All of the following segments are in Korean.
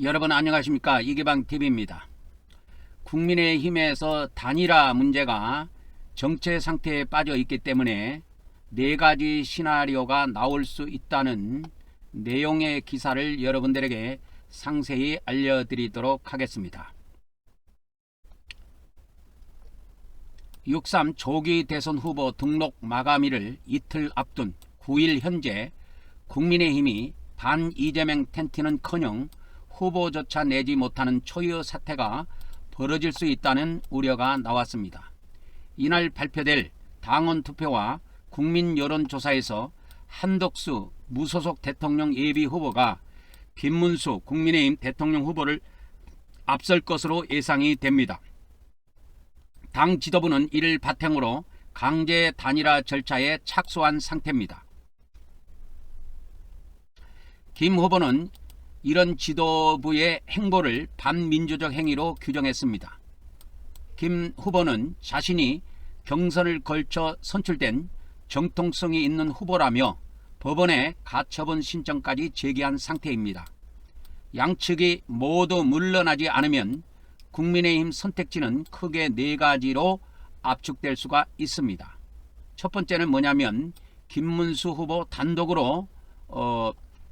여러분 안녕하십니까. 이기방TV입니다. 국민의힘에서 단일화 문제가 정체 상태에 빠져 있기 때문에 4가지 시나리오가 나올 수 있다는 내용의 기사를 여러분들에게 상세히 알려드리도록 하겠습니다. 6.3 조기 대선 후보 등록 마감일을 이틀 앞둔 9일 현재 국민의힘이 반 이재명 텐트는커녕 후보조차 내지 못하는 초유 사태가 벌어질 수 있다는 우려가 나왔습니다. 이날 발표될 당원 투표와 국민 여론조사에서 한덕수 무소속 대통령 예비 후보가 김문수 국민의힘 대통령 후보를 앞설 것으로 예상이 됩니다. 당 지도부는 이를 바탕으로 강제 단일화 절차에 착수한 상태입니다. 김 후보는 이런 지도부의 행보를 반민주적 행위로 규정했습니다. 김 후보는 자신이 경선을 걸쳐 선출된 정통성이 있는 후보라며 법원에 가처분 신청까지 제기한 상태입니다. 양측이 모두 물러나지 않으면 국민의힘 선택지는 크게 4가지로 압축될 수가 있습니다. 첫 번째는 뭐냐면 김문수 후보 단독으로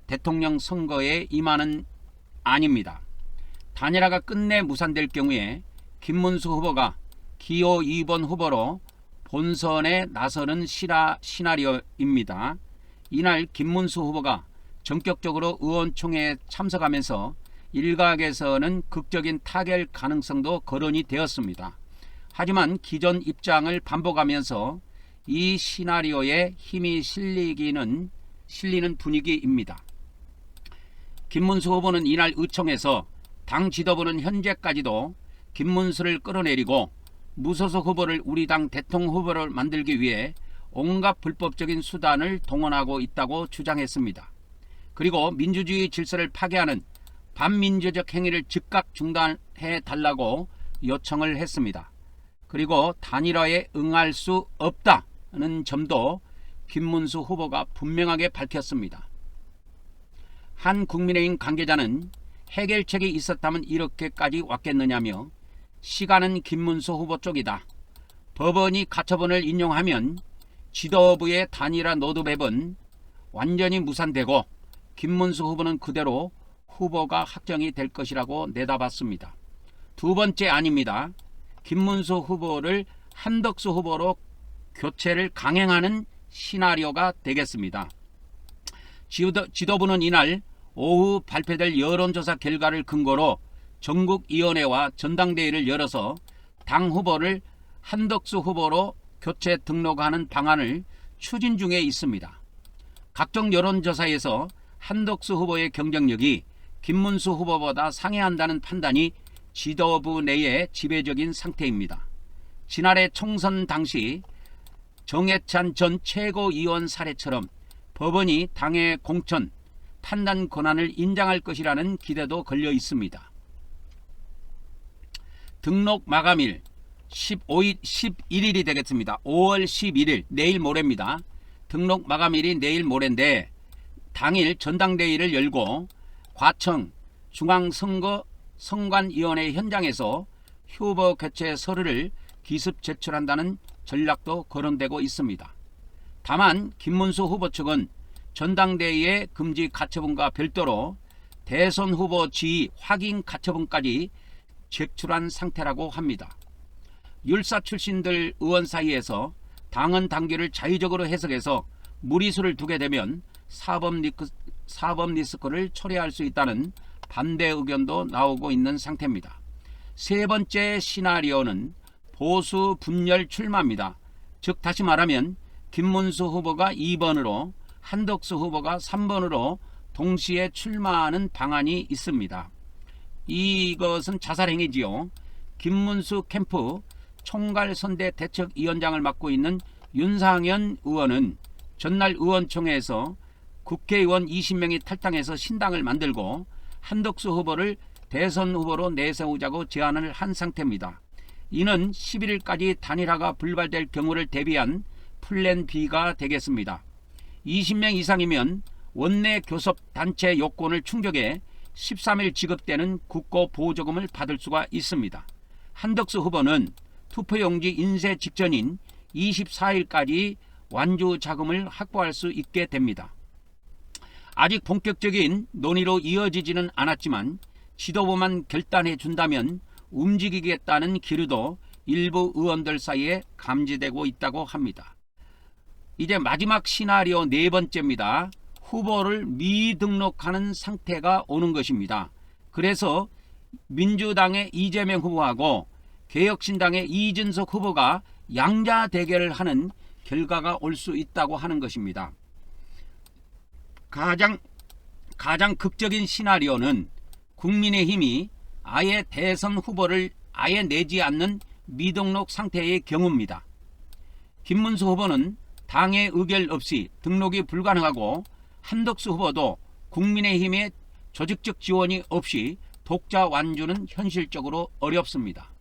대통령 선거에 임하는 아닙니다. 단일화가 끝내 무산될 경우에 김문수 후보가 기호 2번 후보로 본선에 나서는 시나리오입니다. 이날 김문수 후보가 전격적으로 의원총회에 참석하면서 일각에서는 극적인 타결 가능성도 거론이 되었습니다. 하지만 기존 입장을 반복하면서 이 시나리오에 힘이 실리는 분위기입니다. 김문수 후보는 이날 의총에서 당 지도부는 현재까지도 김문수를 끌어내리고 무소속 후보를 우리 당 대통령 후보를 만들기 위해 온갖 불법적인 수단을 동원하고 있다고 주장했습니다. 그리고 민주주의 질서를 파괴하는 반민주적 행위를 즉각 중단해 달라고 요청을 했습니다. 그리고 단일화에 응할 수 없다는 점도 김문수 후보가 분명하게 밝혔습니다. 한 국민의힘 관계자는 해결책이 있었다면 이렇게까지 왔겠느냐며 시간은 김문수 후보 쪽이다. 법원이 가처분을 인용하면 지도부의 단일화 로드맵은 완전히 무산되고 김문수 후보는 그대로 후보가 확정이 될 것이라고 내다봤습니다. 두 번째 아닙니다. 김문수 후보를 한덕수 후보로 교체를 강행하는 시나리오가 되겠습니다. 지도부는 이날 오후 발표될 여론조사 결과를 근거로 전국위원회와 전당대회를 열어서 당 후보를 한덕수 후보로 교체 등록하는 방안을 추진 중에 있습니다. 각종 여론조사에서 한덕수 후보의 경쟁력이 김문수 후보보다 상회한다는 판단이 지도부 내에 지배적인 상태입니다. 지난해 총선 당시 정해찬 전 최고위원 사례처럼 법원이 당의 공천, 판단 권한을 인정할 것이라는 기대도 걸려 있습니다. 등록 마감일 11일이 되겠습니다. 5월 11일 내일 모레입니다. 등록 마감일이 내일 모레인데 당일 전당대회를 열고 과청 중앙선거선관위원회 현장에서 후보 교체 서류를 기습 제출한다는 전략도 거론되고 있습니다. 다만 김문수 후보 측은 전당대회 금지 가처분과 별도로 대선 후보 지위 확인 가처분까지 제출한 상태라고 합니다. 율사 출신들 의원 사이에서 당헌 당규를 자유적으로 해석해서 무리수를 두게 되면 사법 리스크를 초래할 수 있다는 반대 의견도 나오고 있는 상태입니다. 세 번째 시나리오는 보수 분열 출마입니다. 즉 다시 말하면 김문수 후보가 2번으로 한덕수 후보가 3번으로 동시에 출마하는 방안이 있습니다. 이것은 자살행위지요. 김문수 캠프 총괄선대 대책위원장을 맡고 있는 윤상현 의원은 전날 의원총회에서 국회의원 20명이 탈당해서 신당을 만들고 한덕수 후보를 대선 후보로 내세우자고 제안을 한 상태입니다. 이는 11일까지 단일화가 불발될 경우를 대비한 플랜 B가 되겠습니다. 20명 이상이면 원내 교섭 단체 요건을 충족해 13일 지급되는 국고 보조금을 받을 수가 있습니다. 한덕수 후보는 투표용지 인쇄 직전인 24일까지 완주 자금을 확보할 수 있게 됩니다. 아직 본격적인 논의로 이어지지는 않았지만 지도부만 결단해 준다면 움직이겠다는 기류도 일부 의원들 사이에 감지되고 있다고 합니다. 이제 마지막 시나리오 네 번째입니다. 후보를 미등록하는 상태가 오는 것입니다. 그래서 민주당의 이재명 후보하고 개혁신당의 이준석 후보가 양자 대결을 하는 결과가 올 수 있다고 하는 것입니다. 가장 극적인 시나리오는 국민의힘이 아예 대선 후보를 아예 내지 않는 미등록 상태의 경우입니다. 김문수 후보는 당의 의결 없이 등록이 불가능하고 한덕수 후보도 국민의힘의 조직적 지원이 없이 독자 완주는 현실적으로 어렵습니다.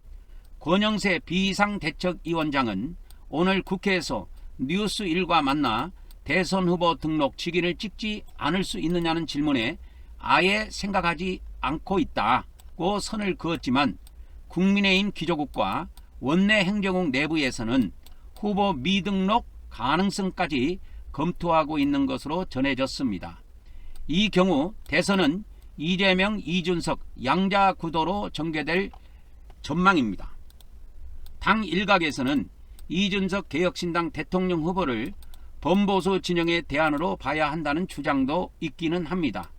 권영세 비상대책위원장은 오늘 국회에서 뉴스1과 만나 대선 후보 등록 직인을 찍지 않을 수 있느냐는 질문에 아예 생각하지 않고 있다고 선을 그었지만 국민의힘 기조국과 원내 행정국 내부에서는 후보 미등록 가능성까지 검토하고 있는 것으로 전해졌습니다. 이 경우 대선은 이재명, 이준석 양자 구도로 전개될 전망입니다. 당 일각에서는 이준석 개혁신당 대통령 후보를 범보수 진영의 대안으로 봐야 한다는 주장도 있기는 합니다.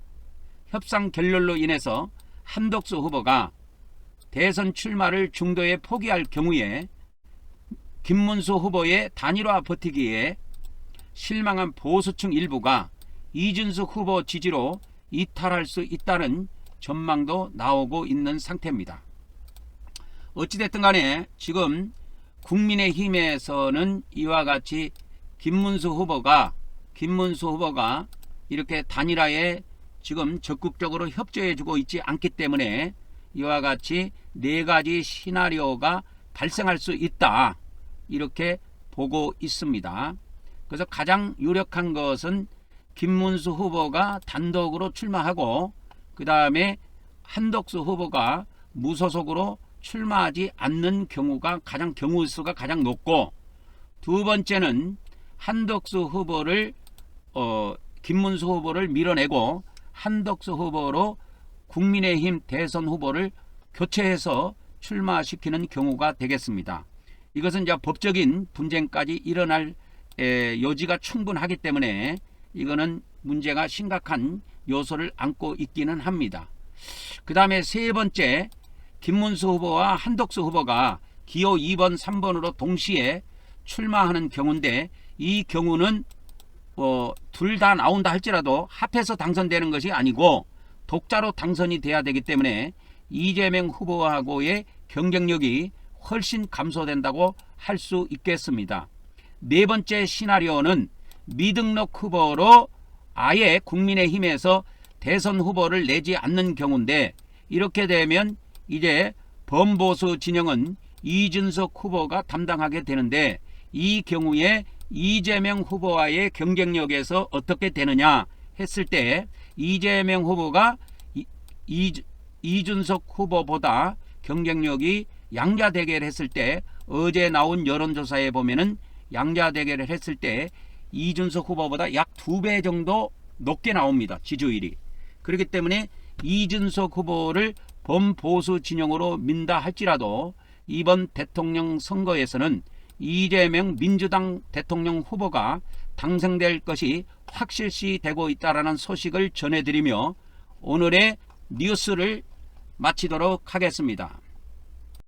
협상 결렬로 인해서 한덕수 후보가 대선 출마를 중도에 포기할 경우에 김문수 후보의 단일화 버티기에 실망한 보수층 일부가 이준석 후보 지지로 이탈할 수 있다는 전망도 나오고 있는 상태입니다. 어찌됐든 간에 지금 국민의힘에서는 이와 같이 김문수 후보가 이렇게 단일화에 지금 적극적으로 협조해주고 있지 않기 때문에 이와 같이 네 가지 시나리오가 발생할 수 있다, 이렇게 보고 있습니다. 그래서 가장 유력한 것은 김문수 후보가 단독으로 출마하고 그 다음에 한덕수 후보가 무소속으로 출마하지 않는 경우가 경우 수가 가장 높고, 두 번째는 한덕수 후보를 김문수 후보를 밀어내고 한덕수 후보로 국민의힘 대선 후보를 교체해서 출마시키는 경우가 되겠습니다. 이것은 이제 법적인 분쟁까지 일어날 여지가 충분하기 때문에 이거는 문제가 심각한 요소를 안고 있기는 합니다. 그 다음에 세 번째, 김문수 후보와 한덕수 후보가 기호 2번, 3번으로 동시에 출마하는 경우인데, 이 경우는 둘 다 나온다 할지라도 합해서 당선되는 것이 아니고 독자로 당선이 돼야 되기 때문에 이재명 후보하고의 경쟁력이 훨씬 감소된다고 할 수 있겠습니다. 네 번째 시나리오는 미등록 후보로 아예 국민의힘에서 대선 후보를 내지 않는 경우인데, 이렇게 되면 이제 범보수 진영은 이준석 후보가 담당하게 되는데, 이 경우에 이재명 후보와의 경쟁력에서 어떻게 되느냐 했을 때 이재명 후보가 이준석 후보보다 경쟁력이 양자 대결을 했을 때, 어제 나온 여론조사에 보면은 양자 대결을 했을 때 이준석 후보보다 약 2배 정도 높게 나옵니다, 지지율이. 그렇기 때문에 이준석 후보를 범보수 진영으로 민다 할지라도 이번 대통령 선거에서는 이재명 민주당 대통령 후보가 당선될 것이 확실시 되고 있다는 소식을 전해드리며 오늘의 뉴스를 마치도록 하겠습니다.